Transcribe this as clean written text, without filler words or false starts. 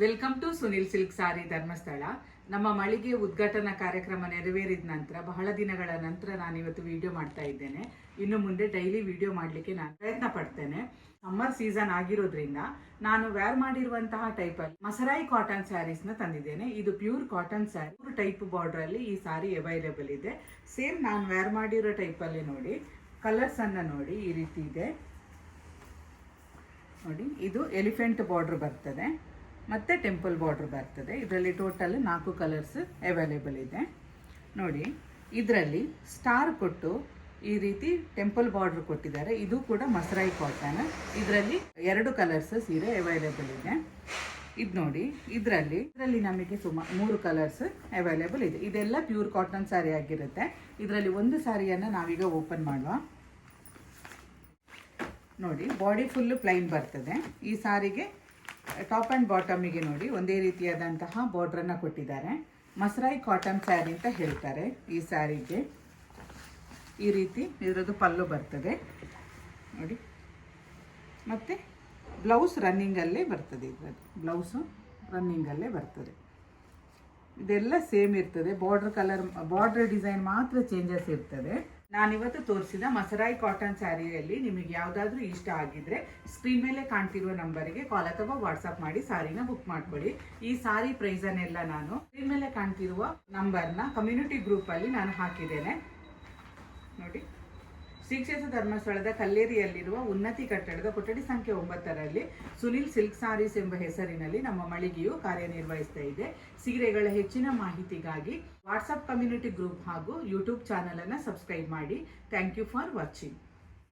Welcome to Sunil silk ಸಾರಿ ಧರ್ಮಸ್ಥಳ. ನಮ್ಮ ಮಳಿಗೆ ಉದ್ಘಾಟನಾ ಕಾರ್ಯಕ್ರಮ ನೆರವೇರಿದ ನಂತರ ಬಹಳ ದಿನಗಳ ನಂತರ ನಾನು ಇವತ್ತು ವಿಡಿಯೋ ಮಾಡ್ತಾ ಇದ್ದೇನೆ. ಇನ್ನು ಮುಂದೆ ಡೈಲಿ ವಿಡಿಯೋ ಮಾಡಲಿಕ್ಕೆ ನಾನು ಪ್ರಯತ್ನ ಪಡ್ತೇನೆ. ಸಮ್ಮರ್ ಸೀಸನ್ ಆಗಿರೋದ್ರಿಂದ ನಾನು ವೇರ್ ಮಾಡಿರುವಂತಹ ಟೈಪಲ್ಲಿ ಮಸರಾಯಿ ಕಾಟನ್ ಸ್ಯಾರೀಸ್ನ ತಂದಿದ್ದೇನೆ. ಇದು pure cotton sari, 3 type border ಅಲ್ಲಿ ಈ ಸಾರಿ ಅವೈಲೇಬಲ್ ಇದೆ. ಸೇಮ್ ನಾನು ವೇರ್ ಮಾಡಿರೋ ಟೈಪಲ್ಲಿ ನೋಡಿ, ಕಲರ್ಸ್ ಅನ್ನ ನೋಡಿ, ಈ ರೀತಿ ಇದೆ ನೋಡಿ. ಇದು ಎಲಿಫೆಂಟ್ ಬಾರ್ಡರ್ ಬರ್ತದೆ ಮತ್ತು ಟೆಂಪಲ್ ಬಾರ್ಡರ್ ಬರ್ತದೆ. ಇದರಲ್ಲಿ ಟೋಟಲ್ 4 ಕಲರ್ಸ್ ಅವೈಲೇಬಲ್ ಇದೆ ನೋಡಿ. ಇದರಲ್ಲಿ ಸ್ಟಾರ್ ಕೊಟ್ಟು ಈ ರೀತಿ ಟೆಂಪಲ್ ಬಾರ್ಡರ್ ಕೊಟ್ಟಿದ್ದಾರೆ. ಇದು ಕೂಡ ಮಸರಾಯಿ ಕಾಟನ್. ಇದರಲ್ಲಿ 2 ಕಲರ್ಸ್ ಸೀರೆ ಅವೈಲೇಬಲ್ ಇದೆ. ಇದು ನೋಡಿ, ಇದರಲ್ಲಿ ನಮಗೆ 3 ಕಲರ್ಸ್ ಅವೈಲೇಬಲ್ ಇದೆ. ಇದೆಲ್ಲ ಪ್ಯೂರ್ ಕಾಟನ್ ಸ್ಯಾರಿ ಆಗಿರುತ್ತೆ. ಇದರಲ್ಲಿ ಒಂದು ಸ್ಯಾರಿಯನ್ನು ನಾವೀಗ ಓಪನ್ ಮಾಡುವ ನೋಡಿ. ಬಾಡಿ ಫುಲ್ಲು ಪ್ಲೈನ್ ಬರ್ತದೆ. ಈ ಸಾರಿಗೆ ಟಾಪ್ ಆ್ಯಂಡ್ ಬಾಟಮಿಗೆ ನೋಡಿ ಒಂದೇ ರೀತಿಯಾದಂತಹ ಬಾರ್ಡ್ರನ್ನು ಕೊಟ್ಟಿದ್ದಾರೆ. ಮಸರಾಯಿ ಕಾಟನ್ ಸ್ಯಾರಿ ಅಂತ ಹೇಳ್ತಾರೆ ಈ ಸ್ಯಾರಿಗೆ. ಈ ರೀತಿ ಇದರದ್ದು ಪಲ್ಲು ಬರ್ತದೆ ನೋಡಿ. ಮತ್ತು ಬ್ಲೌಸ್ ರನ್ನಿಂಗಲ್ಲೇ ಬರ್ತದೆ. ಇದರದ್ದು ಬ್ಲೌಸು ರನ್ನಿಂಗಲ್ಲೇ ಬರ್ತದೆ. ಇದೆಲ್ಲ ಸೇಮ್ ಇರ್ತದೆ. ಬಾರ್ಡರ್ ಡಿಸೈನ್ ಮಾತ್ರ ಚೇಂಜಸ್ ಇರ್ತದೆ. ನಾನಿವತ್ತು ತೋರಿಸಿದ ಮಸರಾಯಿ ಕಾಟನ್ ಸ್ಯಾರಿಯಲ್ಲಿ ನಿಮಗೆ ಯಾವುದಾದ್ರೂ ಇಷ್ಟ ಆಗಿದ್ರೆ ಸ್ಕ್ರೀನ್ ಮೇಲೆ ಕಾಣ್ತಿರುವ ನಂಬರಿಗೆ ಕಾಲ್ ಅಥವಾ ವಾಟ್ಸಪ್ ಮಾಡಿ ಸಾರಿನ ಬುಕ್ ಮಾಡ್ಕೊಳ್ಳಿ. ಈ ಸಾರಿ ಪ್ರೈಸನ್ನೆಲ್ಲ ನಾನು ಸ್ಕ್ರೀನ್ ಮೇಲೆ ಕಾಣ್ತಿರುವ ನಂಬರ್ನ ಕಮ್ಯುನಿಟಿ ಗ್ರೂಪಲ್ಲಿ ನಾನು ಹಾಕಿದ್ದೇನೆ ನೋಡಿ. ಶ್ರೀ ಕ್ಷೇತ್ರ ಧರ್ಮಸ್ಥಳದ ಕಲ್ಲೇರಿಯಲ್ಲಿರುವ ಉನ್ನತಿ ಕಟ್ಟಡದ ಕೊಠಡಿ ಸಂಖ್ಯೆ 9ರಲ್ಲಿ ಸುನಿಲ್ ಸಿಲ್ಕ್ ಸಾರೀಸ್ ಎಂಬ ಹೆಸರಿನಲ್ಲಿ ನಮ್ಮ ಮಳಿಗೆಯು ಕಾರ್ಯನಿರ್ವಹಿಸ್ತಾ ಇದೆ. ಸೀರೆಗಳ ಹೆಚ್ಚಿನ ಮಾಹಿತಿಗಾಗಿ ವಾಟ್ಸಪ್ ಕಮ್ಯುನಿಟಿ ಗ್ರೂಪ್ ಹಾಗೂ ಯೂಟ್ಯೂಬ್ ಚಾನಲ್ ಅನ್ನು ಸಬ್ಸ್ಕ್ರೈಬ್ ಮಾಡಿ. Thank you for watching.